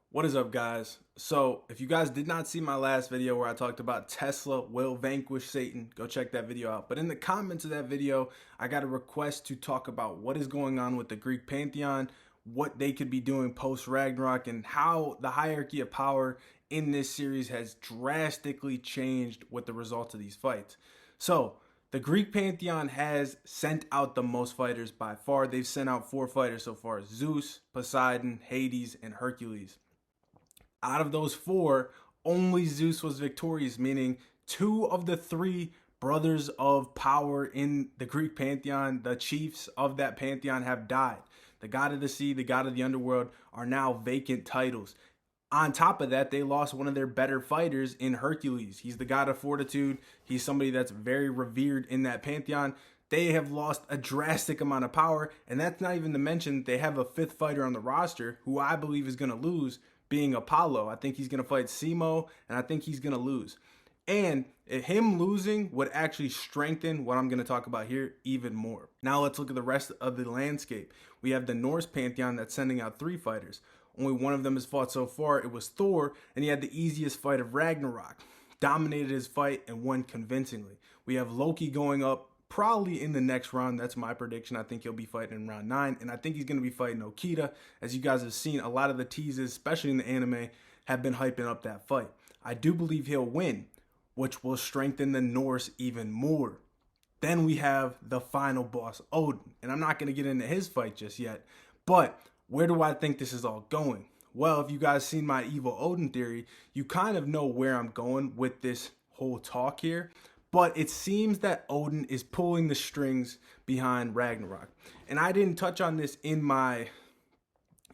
What is up, guys? So if you guys did not see my last video where I talked about Tesla will vanquish Satan, go check that video out. But in the comments of that video, I got a request to talk about what is going on with the Greek pantheon, what they could be doing post Ragnarok, and how the hierarchy of power in this series has drastically changed with the results of these fights. So the Greek pantheon has sent out the most fighters by far. They've sent out 4 fighters so far: Zeus, Poseidon, Hades, and Hercules. Out of those 4, only Zeus was victorious, meaning 2 of the 3 brothers of power in the Greek pantheon, the chiefs of that pantheon, have died. The god of the sea, the god of the underworld, are now vacant titles. On top of that, they lost one of their better fighters in Hercules. He's the god of fortitude. He's somebody that's very revered in that pantheon. They have lost a drastic amount of power, and that's not even to mention they have a 5th fighter on the roster who I believe is going to lose, being Apollo. I think he's going to fight Simo, and I think he's going to lose. And him losing would actually strengthen what I'm going to talk about here even more. Now let's look at the rest of the landscape. We have the Norse pantheon that's sending out 3 fighters. Only one of them has fought so far. It was Thor, and he had the easiest fight of Ragnarok. Dominated his fight and won convincingly. We have Loki going up probably in the next round. That's my prediction. I think he'll be fighting in round 9, and I think he's going to be fighting Okita. As you guys have seen, a lot of the teases, especially in the anime, have been hyping up that fight. I do believe he'll win, which will strengthen the Norse even more. Then we have the final boss, Odin, and I'm not going to get into his fight just yet, but where do I think this is all going? Well, if you guys seen my evil Odin theory, you kind of know where I'm going with this whole talk here. But it seems that Odin is pulling the strings behind Ragnarok. And I didn't touch on this in my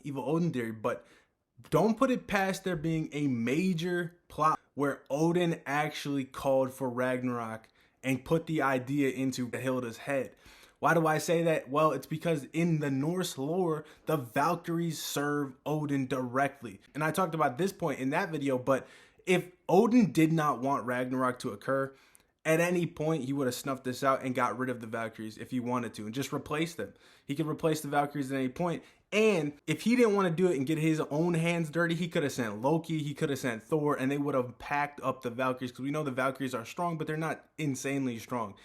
evil Odin theory, but don't put it past there being a major plot where Odin actually called for Ragnarok and put the idea into Hilda's head. Why do I say that? Well, it's because in the Norse lore, the Valkyries serve Odin directly. And I talked about this point in that video, but if Odin did not want Ragnarok to occur, at any point, he would have snuffed this out and got rid of the Valkyries if he wanted to and just replace them. He could replace the Valkyries at any point. And if he didn't want to do it and get his own hands dirty, he could have sent Loki, he could have sent Thor, and they would have packed up the Valkyries, because we know the Valkyries are strong, but they're not insanely strong.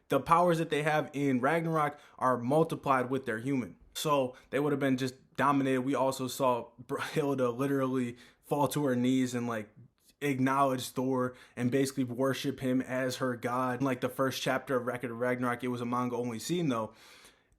The powers that they have in Ragnarok are multiplied with their human. So they would have been just dominated. We also saw Hilda literally fall to her knees and acknowledge Thor and basically worship him as her god. Like the first chapter of Record of Ragnarok, it was a manga only scene though.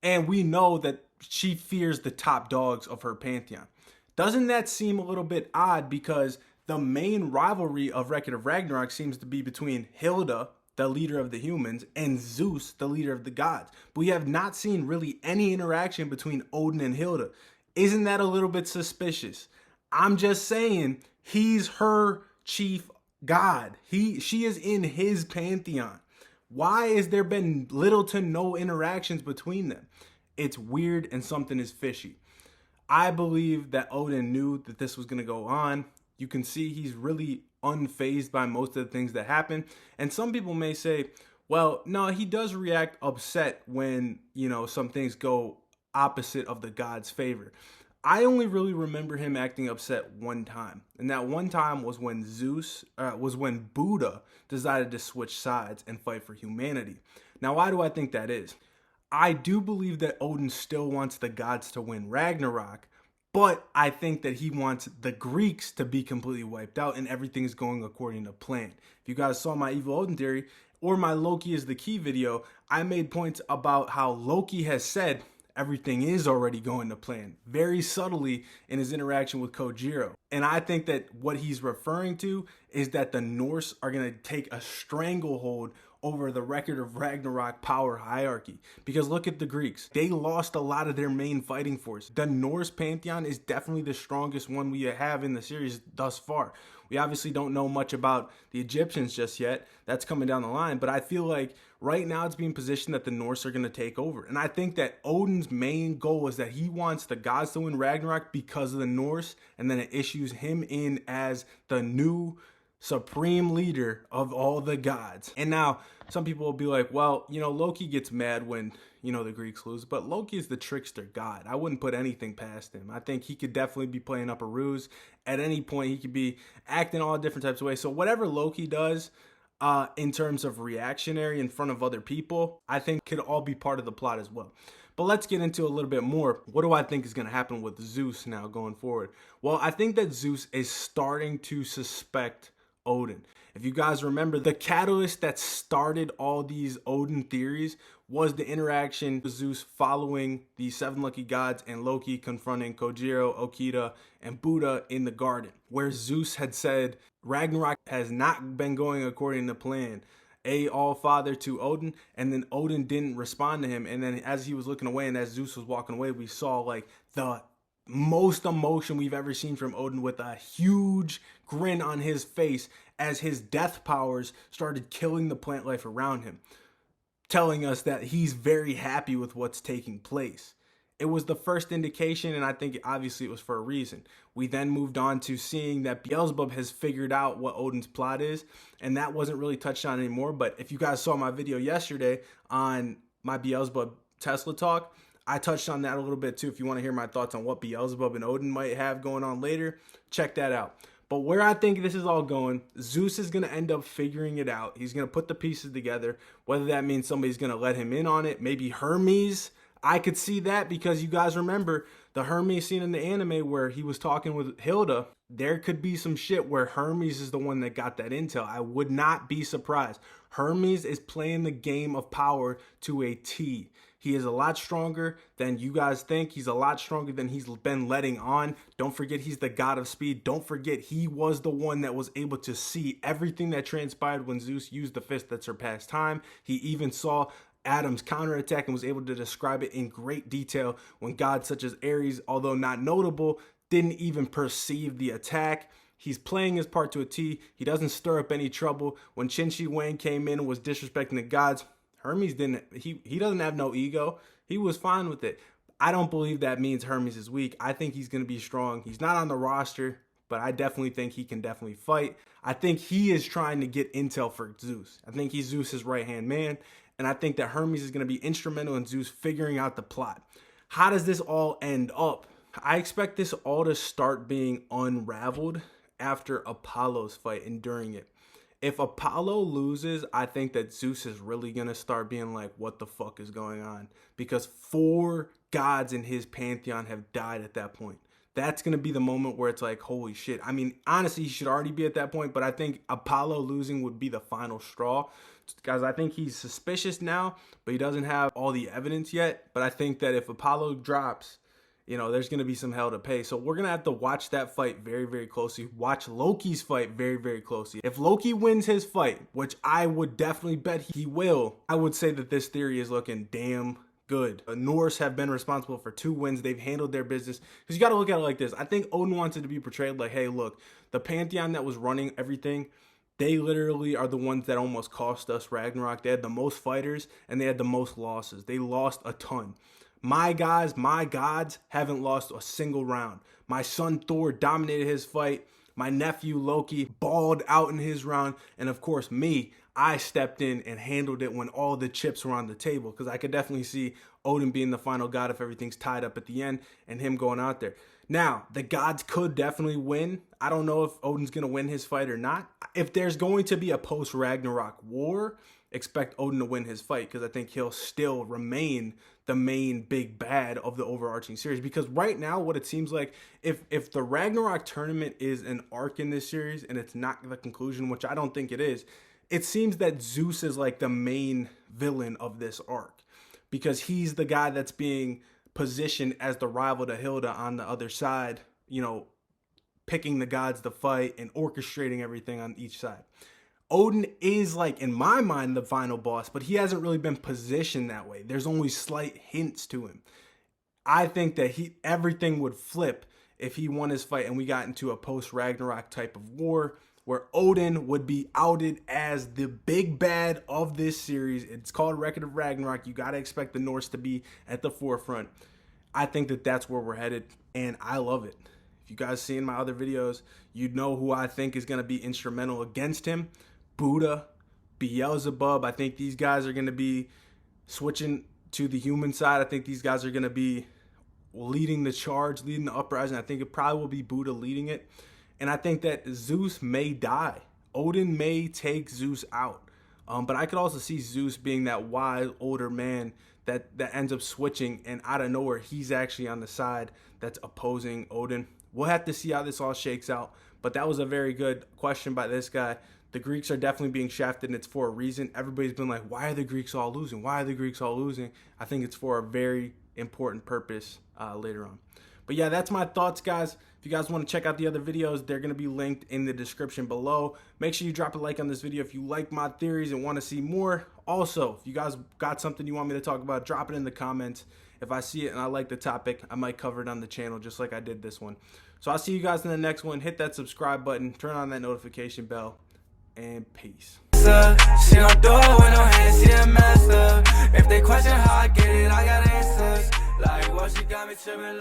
And we know that she fears the top dogs of her pantheon. Doesn't that seem a little bit odd, because the main rivalry of Record of Ragnarok seems to be between Hilda, the leader of the humans, and Zeus, the leader of the gods. But we have not seen really any interaction between Odin and Hilda. Isn't that a little bit suspicious? I'm just saying, he's her chief god. She is in his pantheon. Why has there been little to no interactions between them? It's weird, and something is fishy. I believe that Odin knew that this was going to go on. You can see he's really unfazed by most of the things that happen. And some people may say, well, no, he does react upset when, some things go opposite of the god's favor. I only really remember him acting upset one time, and that one time was when when Buddha decided to switch sides and fight for humanity. Now, why do I think that is? I do believe that Odin still wants the gods to win Ragnarok, but I think that he wants the Greeks to be completely wiped out and everything is going according to plan. If you guys saw my evil Odin theory or my Loki is the key video, I made points about how Loki has said everything is already going to plan, very subtly in his interaction with Kojiro. And I think that what he's referring to is that the Norse are going to take a stranglehold over the Record of Ragnarok power hierarchy. Because look at the Greeks. They lost a lot of their main fighting force. The Norse pantheon is definitely the strongest one we have in the series thus far. We obviously don't know much about the Egyptians just yet. That's coming down the line. But I feel like right now it's being positioned that the Norse are going to take over. And I think that Odin's main goal is that he wants the gods to win Ragnarok because of the Norse. And then it issues him in as the new supreme leader of all the gods. And now some people will be like, well, Loki gets mad when, the Greeks lose, but Loki is the trickster god. I wouldn't put anything past him. I think he could definitely be playing up a ruse. At any point, he could be acting all different types of ways. So whatever Loki does, in terms of reactionary in front of other people, I think could all be part of the plot as well. But let's get into a little bit more. What do I think is going to happen with Zeus now going forward? Well, I think that Zeus is starting to suspect Odin. If you guys remember, the catalyst that started all these Odin theories was the interaction with Zeus following the seven lucky gods and Loki confronting Kojiro, Okita, and Buddha in the garden, where Zeus had said Ragnarok has not been going according to plan. All father to Odin, and then Odin didn't respond to him. And then as he was looking away and as Zeus was walking away, we saw like the most emotion we've ever seen from Odin, with a huge grin on his face as his death powers started killing the plant life around him, telling us that he's very happy with what's taking place. It was the first indication, and I think obviously it was for a reason. We then moved on to seeing that Beelzebub has figured out what Odin's plot is, and that wasn't really touched on anymore. But if you guys saw my video yesterday on my Beelzebub Tesla talk, I touched on that a little bit too. If you want to hear my thoughts on what Beelzebub and Odin might have going on later, check that out. But where I think this is all going, Zeus is going to end up figuring it out. He's going to put the pieces together, whether that means somebody's going to let him in on it. Maybe Hermes. I could see that, because you guys remember the Hermes scene in the anime where he was talking with Hilda. There could be some shit where Hermes is the one that got that intel. I would not be surprised. Hermes is playing the game of power to a T. He is a lot stronger than you guys think. He's a lot stronger than he's been letting on. Don't forget, he's the god of speed. Don't forget, he was the one that was able to see everything that transpired when Zeus used the fist that surpassed time. He even saw Adam's counterattack and was able to describe it in great detail when gods such as Ares, although not notable, didn't even perceive the attack. He's playing his part to a T. He doesn't stir up any trouble. When Qin Shi Huang came in and was disrespecting the gods, Hermes didn't, he doesn't have no ego. He was fine with it. I don't believe that means Hermes is weak. I think he's going to be strong. He's not on the roster, but I definitely think he can definitely fight. I think he is trying to get intel for Zeus. I think he's Zeus's right-hand man, and I think that Hermes is going to be instrumental in Zeus figuring out the plot. How does this all end up? I expect this all to start being unraveled after Apollo's fight and during it. If Apollo loses, I think that Zeus is really going to start being like, what the fuck is going on? Because 4 gods in his pantheon have died at that point. That's going to be the moment where it's like, holy shit. I mean, honestly, he should already be at that point, but I think Apollo losing would be the final straw. Guys, I think he's suspicious now, but he doesn't have all the evidence yet. But I think that if Apollo drops, there's going to be some hell to pay. So we're going to have to watch that fight very, very closely. Watch Loki's fight very, very closely. If Loki wins his fight, which I would definitely bet he will, I would say that this theory is looking damn good. The Norse have been responsible for 2 wins. They've handled their business. Because you got to look at it like this. I think Odin wants it to be portrayed like, hey, look, the pantheon that was running everything, they literally are the ones that almost cost us Ragnarok. They had the most fighters and they had the most losses. They lost a ton. My guys, my gods haven't lost a single round. My son Thor dominated his fight. My nephew Loki balled out in his round. And of course me, I stepped in and handled it when all the chips were on the table. Because I could definitely see Odin being the final god if everything's tied up at the end and him going out there. Now, the gods could definitely win. I don't know if Odin's going to win his fight or not. If there's going to be a post-Ragnarok war, expect Odin to win his fight, because I think he'll still remain the main big bad of the overarching series. Because right now, what it seems like, if the Ragnarok tournament is an arc in this series and it's not the conclusion, which I don't think it is, it seems that Zeus is like the main villain of this arc, because he's the guy that's being positioned as the rival to Hilda on the other side, picking the gods to fight and orchestrating everything on each side. Odin is, like, in my mind, the final boss, but he hasn't really been positioned that way. There's only slight hints to him. I think that everything would flip if he won his fight and we got into a post-Ragnarok type of war where Odin would be outed as the big bad of this series. It's called Record of Ragnarok. You got to expect the Norse to be at the forefront. I think that that's where we're headed, and I love it. If you guys seen my other videos, you know who I think is going to be instrumental against him. Buddha, Beelzebub. I think these guys are going to be switching to the human side. I think these guys are going to be leading the charge, leading the uprising. I think it probably will be Buddha leading it. And I think that Zeus may die. Odin may take Zeus out. But I could also see Zeus being that wise, older man that ends up switching, and out of nowhere, he's actually on the side that's opposing Odin. We'll have to see how this all shakes out. But that was a very good question by this guy. The Greeks are definitely being shafted, and it's for a reason. Everybody's been like, why are the Greeks all losing? Why are the Greeks all losing? I think it's for a very important purpose later on. But yeah, that's my thoughts, guys. If you guys want to check out the other videos, they're going to be linked in the description below. Make sure you drop a like on this video if you like my theories and want to see more. Also, if you guys got something you want me to talk about, drop it in the comments. If I see it and I like the topic, I might cover it on the channel just like I did this one. So I'll see you guys in the next one. Hit that subscribe button, turn on that notification bell, and peace. She don't do it with no hands, she a master. If they question how I get it, I got answers. Like, well, she got me tripping like